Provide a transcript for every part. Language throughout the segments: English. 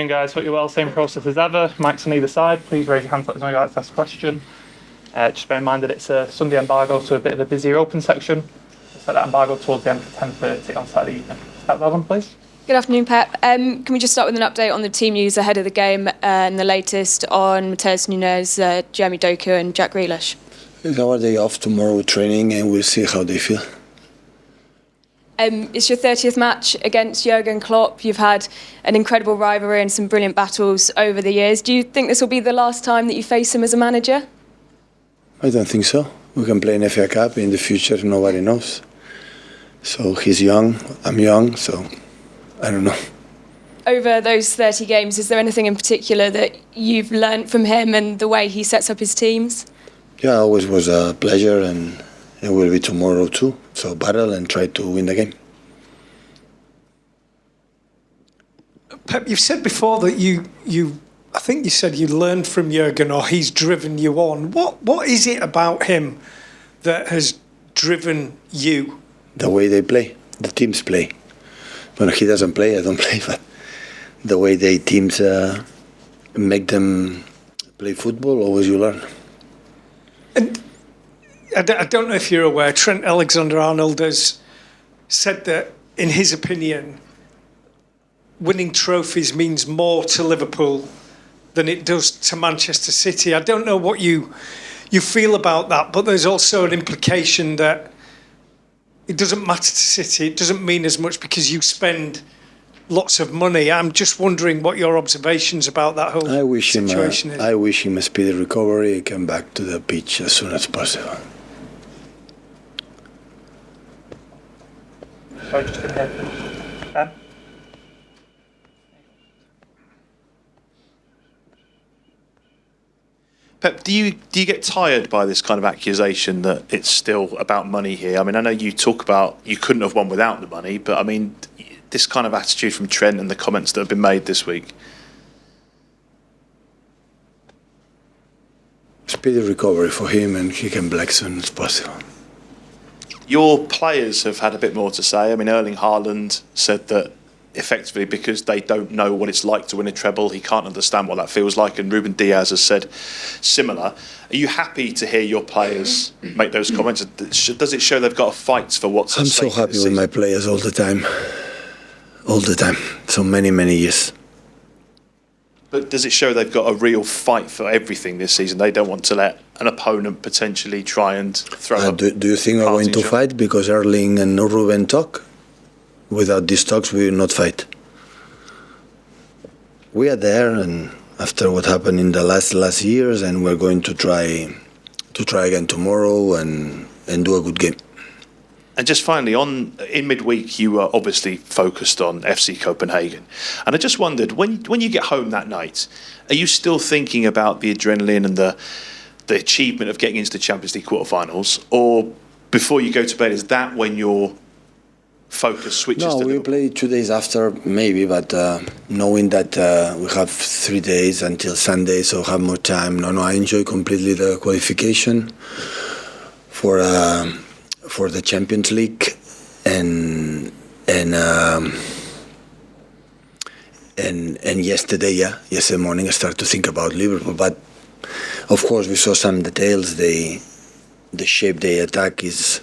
afternoon, guys. Hope you're well. Same process as ever. Mics on either side. Please raise your hands. Let us know you'd like to ask a question. Just bear in mind that it's a Sunday embargo, so a bit of a busier open section. We'll set that embargo towards the end of 10:30 on Saturday evening. Start that one, please. Good afternoon, Pep. Can we just start with an update on the team news ahead of the game and the latest on Mateus Nunes, Jeremy Doku and Jack Grealish? It's our day off tomorrow with training, and we'll see how they feel. It's your 30th match against Jurgen Klopp. You've had an incredible rivalry and some brilliant battles over the years. Do you think this will be the last time that you face him as a manager? I don't think so. We can play an FA Cup in the future, nobody knows. So he's young, I'm young, so I don't know. Over those 30 games, is there anything in particular that you've learnt from him and the way he sets up his teams? Yeah, always was a pleasure, and it will be tomorrow too. So battle and try to win the game. Pep, you've said before that I think you said you learned from Jurgen, or he's driven you on. What is it about him that has driven you? The way they play, the teams play. When he doesn't play, I don't play, but the way they teams make them play football, always you learn. And I don't know if you're aware, Trent Alexander-Arnold has said that, in his opinion, winning trophies means more to Liverpool than it does to Manchester City. I don't know what you feel about that, but there's also an implication that it doesn't matter to City, it doesn't mean as much because you spend lots of money. I'm just wondering what your observations about that whole situation is. I wish him a speedy recovery and come back to the pitch as soon as possible. Sorry, just going ahead. Ben? Pep, do you get tired by this kind of accusation that it's still about money here? I mean, I know you talk about you couldn't have won without the money, but I mean, this kind of attitude from Trent and the comments that have been made this week. Speedy recovery for him, and he can play as soon as possible. Your players have had a bit more to say. I mean, Erling Haaland said that effectively because they don't know what it's like to win a treble, he can't understand what that feels like, and Ruben Diaz has said similar. Are you happy to hear your players make those comments? Does it show they've got a fight for what's at stake? I'm so happy with my players all the time. All the time. So many years. But does it show they've got a real fight for everything this season? They don't want to let an opponent potentially try and throw up. Do you think we're going to fight because Erling and Ruben talk? Without these talks, we will not fight. We are there, and after what happened in the last years, and we're going to try again tomorrow and do a good game. And just finally, in midweek, you were obviously focused on FC Copenhagen. And I just wondered, when you get home that night, are you still thinking about the adrenaline and the achievement of getting into the Champions League quarterfinals? Or before you go to bed, is that when your focus switches to Liverpool? No, we play 2 days after, maybe, but knowing that we have 3 days until Sunday, so have more time. No, I enjoy completely the qualification for the Champions League, and yesterday morning I started to think about Liverpool. But of course we saw some details. The shape they attack is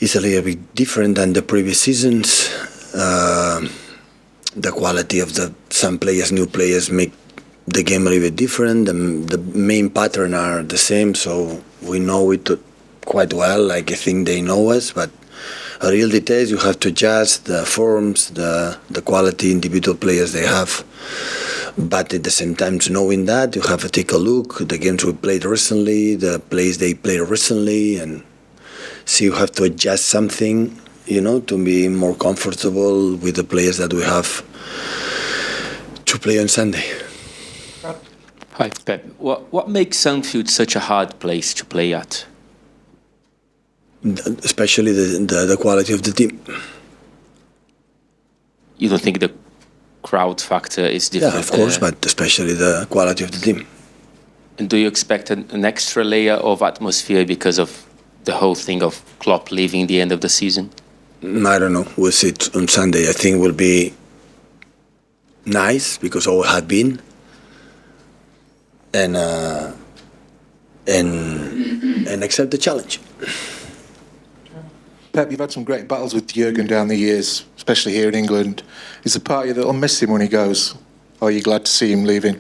a little bit different than the previous seasons. The quality of some players, new players, make the game a little bit different. The main pattern are the same, so we know it quite well. Like I think they know us, but real details you have to adjust the forms, the quality individual players they have. But at the same time, knowing that, you have to take a look the games we played recently, the plays they played recently, and see you have to adjust something, to be more comfortable with the players that we have to play on Sunday. Hi, Pep. What makes Anfield such a hard place to play at? Especially the quality of the team. You don't think the crowd factor is different? Yeah, of course, but especially the quality of the team. And do you expect an extra layer of atmosphere because of the whole thing of Klopp leaving the end of the season? I don't know. We'll see it on Sunday. I think will be nice because all had been, and accept the challenge. Pep, you've had some great battles with Jurgen down the years, especially here in England. Is the part of you that'll miss him when he goes? Or are you glad to see him leaving?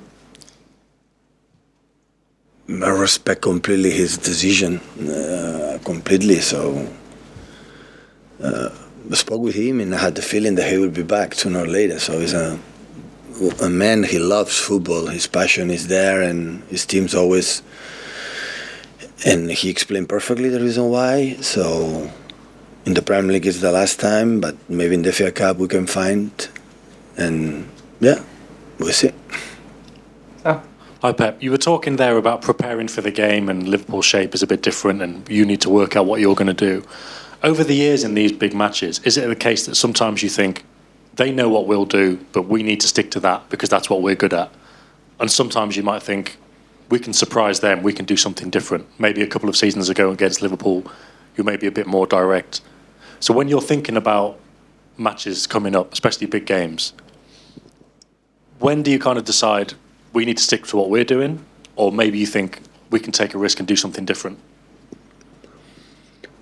I respect completely his decision, completely. So I spoke with him, and I had the feeling that he will be back sooner or later. So he's a man. He loves football. His passion is there, and his team's always. And he explained perfectly the reason why. So in the Premier League it's the last time, but maybe in the FA Cup we can find. And yeah, we'll see. Hi Pep, you were talking there about preparing for the game, and Liverpool's shape is a bit different and you need to work out what you're going to do. Over the years in these big matches, is it the case that sometimes you think they know what we'll do, but we need to stick to that because that's what we're good at? And sometimes you might think we can surprise them, we can do something different. Maybe a couple of seasons ago against Liverpool, you may be a bit more direct. So when you're thinking about matches coming up, especially big games, when do you kind of decide we need to stick to what we're doing, or maybe you think we can take a risk and do something different?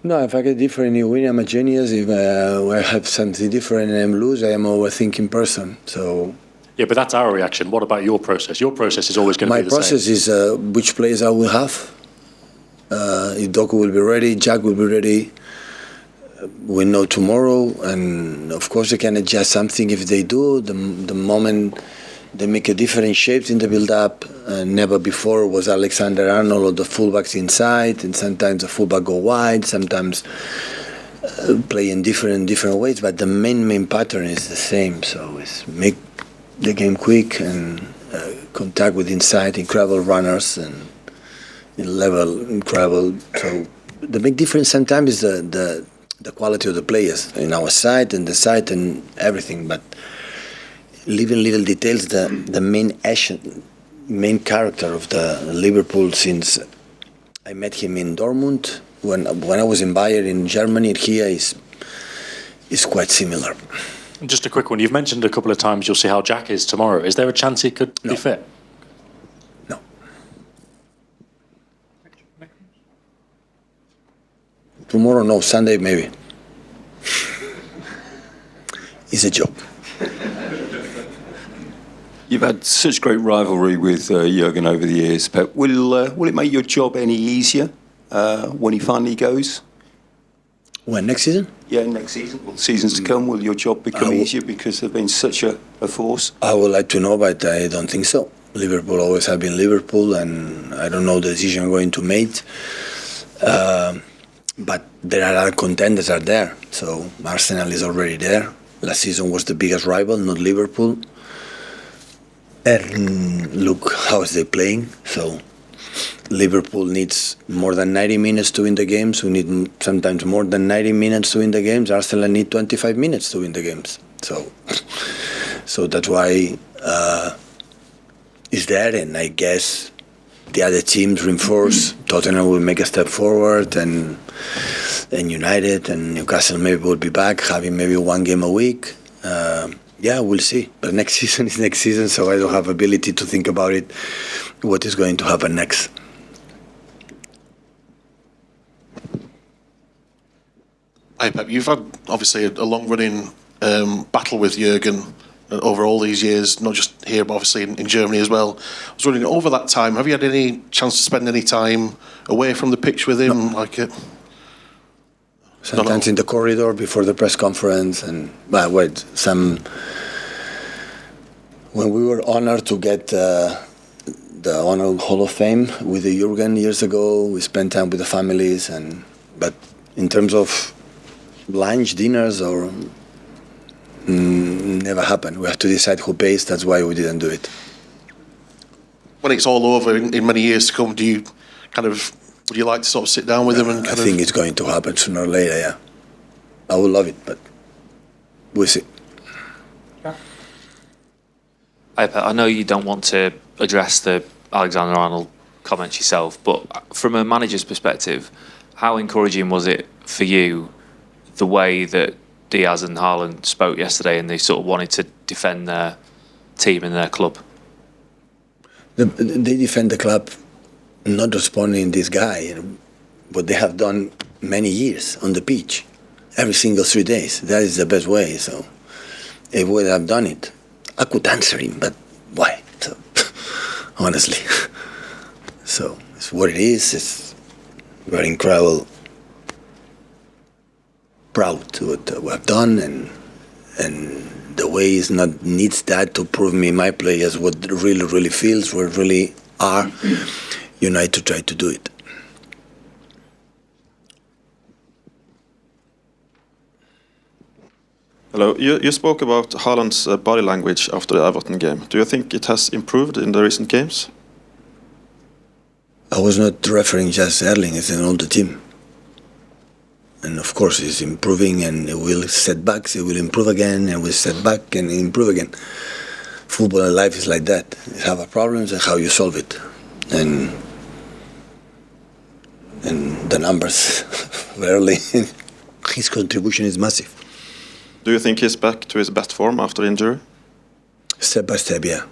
No, if I get different, you win. I'm a genius. If I have something different and I lose, I am an overthinking person. So. Yeah, but that's our reaction. What about your process? Your process is always going to be the same. My process is which players I will have. If Doku will be ready, Jack will be ready. We know tomorrow, and of course they can adjust something if they do. The moment they make a different shapes in the build-up. Never before was Alexander-Arnold or the fullbacks inside, and sometimes the fullback go wide, sometimes play in different ways. But the main pattern is the same. So it's make the game quick and contact with inside, incredible runners and incredible. So the big difference sometimes is the quality of the players in our side and the side and everything, but leaving little details, the main character of the Liverpool since I met him in Dortmund, when I was in Bayern in Germany, here is quite similar. Just a quick one. You've mentioned a couple of times you'll see how Jack is tomorrow. Is there a chance he could be fit? No. Tomorrow, no. Sunday, maybe. It's a joke. You've had such great rivalry with Jurgen over the years, but will it make your job any easier when he finally goes? When, next season? Yeah, next season. Well, seasons to come, will your job become easier because they've been such a force? I would like to know, but I don't think so. Liverpool always have been Liverpool, and I don't know the decision I'm going to make. But there are other contenders are there. So Arsenal is already there. Last season was the biggest rival, not Liverpool. And look how is they playing. So Liverpool needs more than 90 minutes to win the games. We need sometimes more than 90 minutes to win the games. Arsenal need 25 minutes to win the games. So that's why it's there. And I guess the other teams reinforce. Tottenham will make a step forward, and United and Newcastle maybe will be back, having maybe one game a week. Yeah, we'll see. But next season is next season, so I don't have ability to think about it, what is going to happen next. Hi Pep, you've had obviously a long-running battle with Jurgen over all these years, not just here, but obviously in Germany as well. I was wondering, over that time, have you had any chance to spend any time away from the pitch with him? No. Sometimes in the corridor before the press conference, and when we were honored to get the Honor Hall of Fame with the Jurgen years ago, we spent time with the families, but in terms of lunch, dinners, or never happened. We have to decide who pays. That's why we didn't do it. When it's all over in many years to come, would you like to sort of sit down with him and I think it's going to happen sooner or later, yeah. I would love it, but we'll see. Yeah. I know you don't want to address the Alexander-Arnold comments yourself, but from a manager's perspective, how encouraging was it for you, the way that Diaz and Haaland spoke yesterday, and they sort of wanted to defend their team in their club? They defend the club, not responding this guy, what they have done many years on the pitch, every single 3 days. That is the best way. So if we have done it, I could answer him, but why? So, honestly. So it's what it is. It's very incredible, proud to what we have done, and the way is not needs that to prove me my players what really feels, what really are. Unite to try to do it. Hello. You spoke about Haaland's body language after the Everton game. Do you think it has improved in the recent games? I was not referring just Erling, it's all the team. And of course, he's improving, and it will setbacks, it will improve again, and will set back and improve again. Football and life is like that. You have a problem and how you solve it. And the numbers, Erling, his contribution is massive. Do you think he's back to his best form after injury? Step by step, yeah.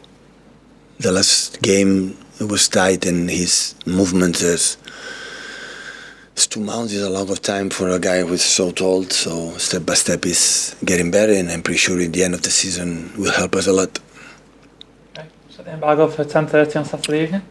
The last game it was tight, and his movements is 2 months is a lot of time for a guy who's so tall. So step by step is getting better, and I'm pretty sure at the end of the season will help us a lot. Okay, set the embargo for 10:30 on Saturday evening.